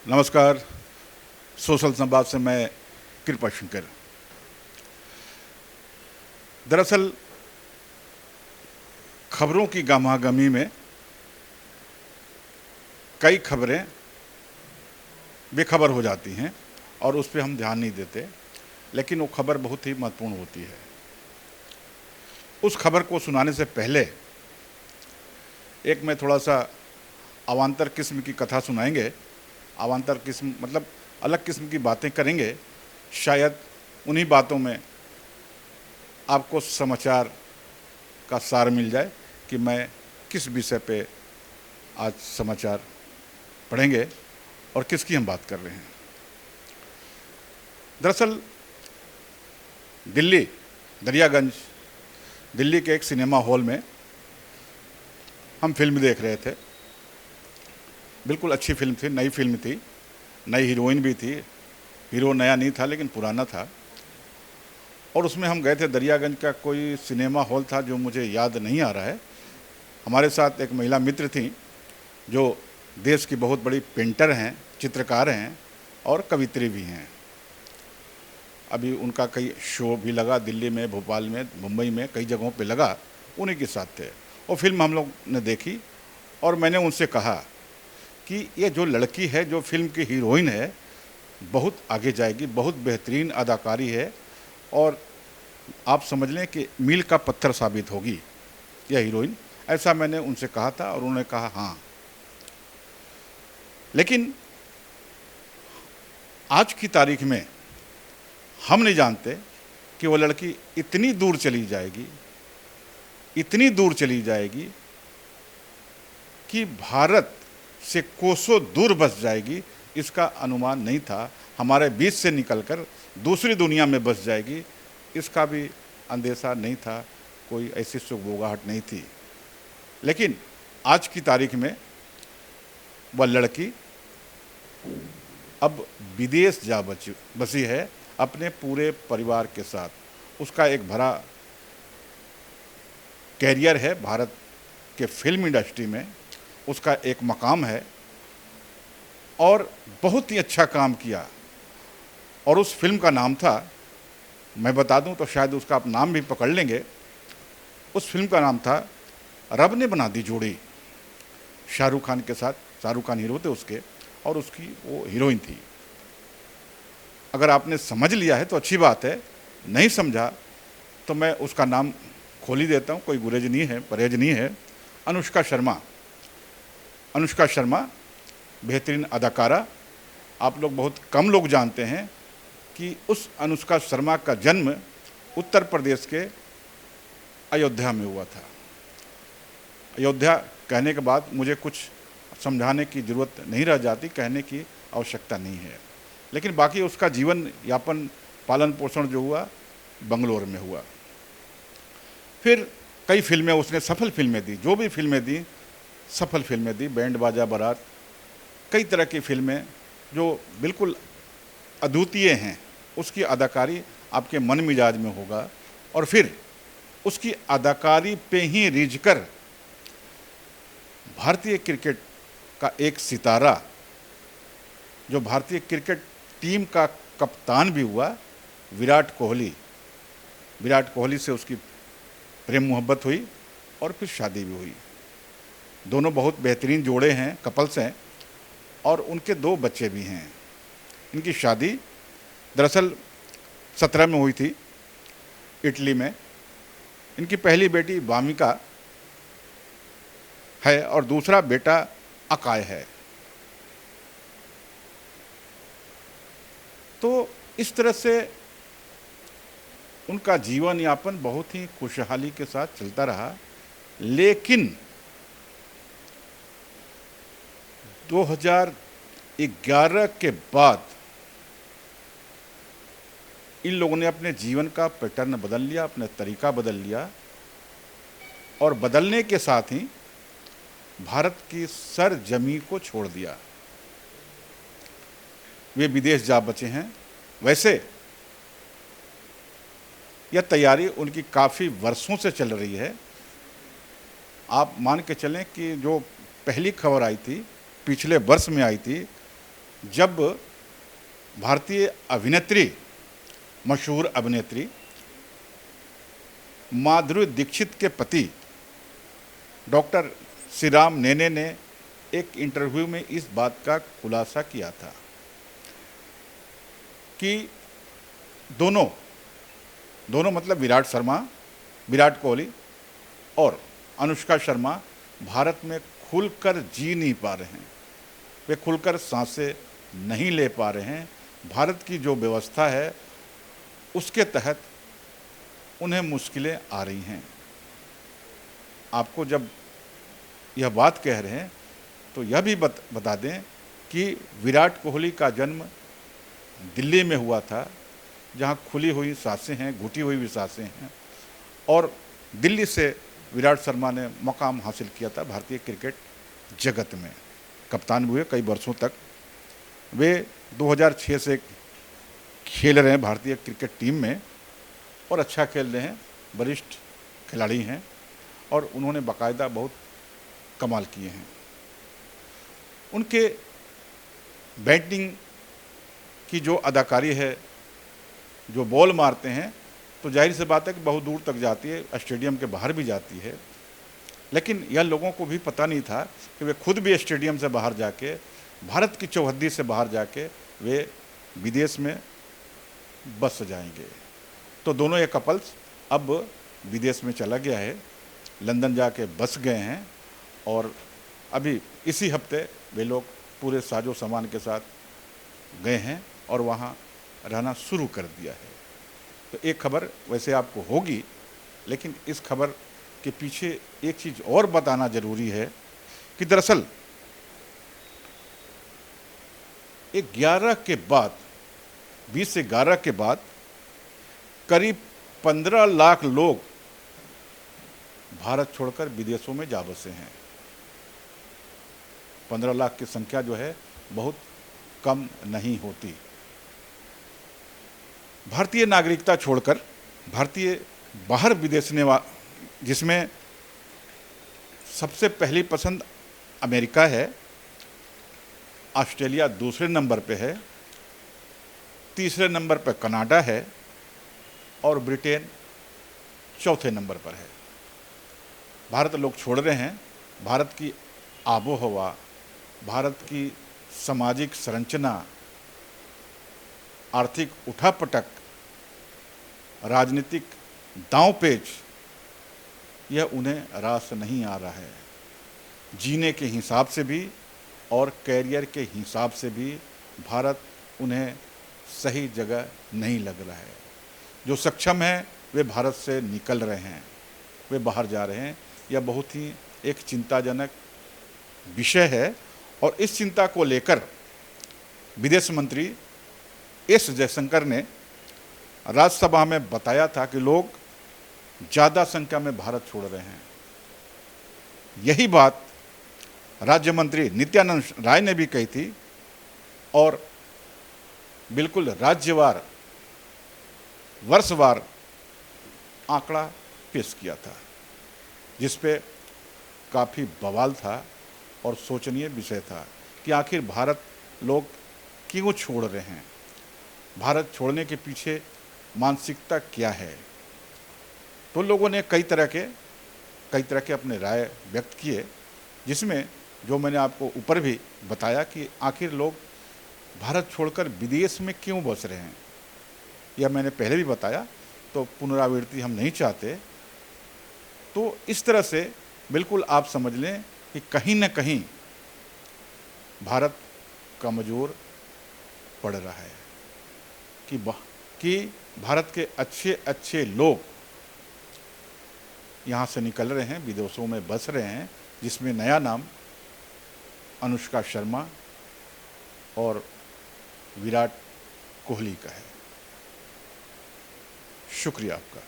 नमस्कार। सोशल संवाद से मैं कृपा शंकर। दरअसल खबरों की गहमागहमी में कई खबरें बेखबर हो जाती हैं और उस पे हम ध्यान नहीं देते, लेकिन वो खबर बहुत ही महत्वपूर्ण होती है। उस खबर को सुनाने से पहले एक मैं थोड़ा सा अवान्तर किस्म की कथा सुनाएंगे। अवान्तर किस्म मतलब अलग किस्म की बातें करेंगे। शायद उन्हीं बातों में आपको समाचार का सार मिल जाए कि मैं किस विषय पे आज समाचार पढ़ेंगे और किसकी हम बात कर रहे हैं। दरअसल दिल्ली दरियागंज दिल्ली के एक सिनेमा हॉल में हम फिल्म देख रहे थे। बिल्कुल अच्छी फिल्म थी, नई फिल्म थी, नई हीरोइन भी थी। हीरो नया नहीं था लेकिन पुराना था। और उसमें हम गए थे, दरियागंज का कोई सिनेमा हॉल था जो मुझे याद नहीं आ रहा है। हमारे साथ एक महिला मित्र थी जो देश की बहुत बड़ी पेंटर हैं, चित्रकार हैं और कवित्री भी हैं। अभी उनका कई शो भी लगा दिल्ली में, भोपाल में, मुंबई में, कई जगहों पे लगा। उन्हीं के साथ थे और फिल्म हम लोग ने देखी। और मैंने उनसे कहा कि ये जो लड़की है, जो फिल्म की हीरोइन है, बहुत आगे जाएगी, बहुत बेहतरीन अदाकारी है और आप समझ लें कि मील का पत्थर साबित होगी यह हीरोइन। ऐसा मैंने उनसे कहा था और उन्होंने कहा हाँ। लेकिन आज की तारीख में हम नहीं जानते कि वो लड़की इतनी दूर चली जाएगी, इतनी दूर चली जाएगी कि भारत से कोसों दूर बस जाएगी। इसका अनुमान नहीं था। हमारे बीच से निकलकर दूसरी दुनिया में बस जाएगी, इसका भी अंदेशा नहीं था। कोई ऐसी सुगबुगाहट नहीं थी। लेकिन आज की तारीख में वह लड़की अब विदेश जा बसी है अपने पूरे परिवार के साथ। उसका एक भरा कैरियर है भारत के फिल्म इंडस्ट्री में, उसका एक मकाम है और बहुत ही अच्छा काम किया। और उस फिल्म का नाम था, मैं बता दूं तो शायद उसका आप नाम भी पकड़ लेंगे। उस फिल्म का नाम था रब ने बना दी जोड़ी। शाहरुख खान के साथ, शाहरुख खान हीरो थे उसके और उसकी वो हीरोइन थी। अगर आपने समझ लिया है तो अच्छी बात है, नहीं समझा तो मैं उसका नाम खोल ही देता हूँ। कोई गुरेज नहीं है, परहेज नहीं है। अनुष्का शर्मा। अनुष्का शर्मा बेहतरीन अदाकारा। आप लोग, बहुत कम लोग जानते हैं कि उस अनुष्का शर्मा का जन्म उत्तर प्रदेश के अयोध्या में हुआ था। अयोध्या कहने के बाद मुझे कुछ समझाने की ज़रूरत नहीं रह जाती, कहने की आवश्यकता नहीं है। लेकिन बाकी उसका जीवन यापन, पालन पोषण जो हुआ बंगलोर में हुआ। फिर कई फिल्में उसने, सफल फिल्में दी, जो भी फिल्में दी सफल फिल्में दी। बैंड बाजा बारात, कई तरह की फिल्में जो बिल्कुल अद्वितीय हैं। उसकी अदाकारी आपके मन मिजाज में होगा। और फिर उसकी अदाकारी पे ही रिझकर भारतीय क्रिकेट का एक सितारा, जो भारतीय क्रिकेट टीम का कप्तान भी हुआ, विराट कोहली। विराट कोहली से उसकी प्रेम मोहब्बत हुई और फिर शादी भी हुई। दोनों बहुत बेहतरीन जोड़े हैं, कपल्स हैं और उनके 2 बच्चे भी हैं। इनकी शादी दरअसल 17 में हुई थी, इटली में। इनकी पहली बेटी वामिका है और दूसरा बेटा अकाय है। तो इस तरह से उनका जीवन यापन बहुत ही खुशहाली के साथ चलता रहा। लेकिन 2011 के बाद इन लोगों ने अपने जीवन का पैटर्न बदल लिया, अपना तरीका बदल लिया और बदलने के साथ ही भारत की सरजमी को छोड़ दिया। वे विदेश जा बचे हैं। वैसे यह तैयारी उनकी काफ़ी वर्षों से चल रही है। आप मान के चलें कि जो पहली खबर आई थी, पिछले वर्ष में आई थी जब भारतीय अभिनेत्री, मशहूर अभिनेत्री माधुरी दीक्षित के पति डॉक्टर श्रीराम नेने ने एक इंटरव्यू में इस बात का खुलासा किया था कि दोनों मतलब विराट कोहली और अनुष्का शर्मा भारत में खुलकर जी नहीं पा रहे हैं, वे खुलकर सांसें नहीं ले पा रहे हैं। भारत की जो व्यवस्था है उसके तहत उन्हें मुश्किलें आ रही हैं। आपको जब यह बात कह रहे हैं तो यह भी बता दें कि विराट कोहली का जन्म दिल्ली में हुआ था, जहां खुली हुई सांसें हैं, घुटी हुई भी सांसें हैं, और दिल्ली से विराट शर्मा ने मुकाम हासिल किया था भारतीय क्रिकेट जगत में। कप्तान भी हुए कई वर्षों तक। वे 2006 से खेल रहे हैं भारतीय क्रिकेट टीम में और अच्छा खेल रहे हैं, वरिष्ठ खिलाड़ी हैं और उन्होंने बाकायदा बहुत कमाल किए हैं। उनके बैटिंग की जो अदाकारी है, जो बॉल मारते हैं, तो जाहिर सी बात है कि बहुत दूर तक जाती है, स्टेडियम के बाहर भी जाती है। लेकिन यह लोगों को भी पता नहीं था कि वे खुद भी स्टेडियम से बाहर जाके, भारत की चौहद्दी से बाहर जाके वे विदेश में बस जाएंगे। तो दोनों ये कपल्स अब विदेश में चला गया है, लंदन जाके बस गए हैं और अभी इसी हफ्ते वे लोग पूरे साजो सामान के साथ गए हैं और वहाँ रहना शुरू कर दिया है। तो एक खबर वैसे आपको होगी, लेकिन इस खबर के पीछे एक चीज़ और बताना जरूरी है कि दरअसल 11 के बाद, 20 से 11 के बाद करीब 15 लाख लोग भारत छोड़कर विदेशों में जा बसे हैं। 15 लाख की संख्या जो है बहुत कम नहीं होती। भारतीय नागरिकता छोड़कर भारतीय बाहर विदेश जिसमें सबसे पहली पसंद अमेरिका है, ऑस्ट्रेलिया दूसरे नंबर पे है, तीसरे नंबर पर कनाडा है और ब्रिटेन चौथे नंबर पर है। भारत लोग छोड़ रहे हैं। भारत की आबोहवा, भारत की सामाजिक संरचना, आर्थिक उठापटक, राजनीतिक दांवपेच, यह उन्हें रास नहीं आ रहा है। जीने के हिसाब से भी और कैरियर के हिसाब से भी भारत उन्हें सही जगह नहीं लग रहा है। जो सक्षम हैं वे भारत से निकल रहे हैं, वे बाहर जा रहे हैं। यह बहुत ही एक चिंताजनक विषय है और इस चिंता को लेकर विदेश मंत्री एस जयशंकर ने राज्यसभा में बताया था कि लोग ज़्यादा संख्या में भारत छोड़ रहे हैं। यही बात राज्य मंत्री नित्यानंद राय ने भी कही थी और बिल्कुल राज्यवार, वर्षवार आंकड़ा पेश किया था, जिस पे काफ़ी बवाल था और सोचनीय विषय था कि आखिर भारत लोग क्यों छोड़ रहे हैं, भारत छोड़ने के पीछे मानसिकता क्या है। तो लोगों ने कई तरह के अपने राय व्यक्त किए, जिसमें जो मैंने आपको ऊपर भी बताया कि आखिर लोग भारत छोड़कर विदेश में क्यों बस रहे हैं, यह मैंने पहले भी बताया, तो पुनरावृत्ति हम नहीं चाहते। तो इस तरह से बिल्कुल आप समझ लें कि कहीं न कहीं भारत कमज़ोर पड़ रहा है, कि भारत के अच्छे अच्छे लोग यहाँ से निकल रहे हैं, विदेशों में बस रहे हैं, जिसमें नया नाम अनुष्का शर्मा और विराट कोहली का है। शुक्रिया आपका।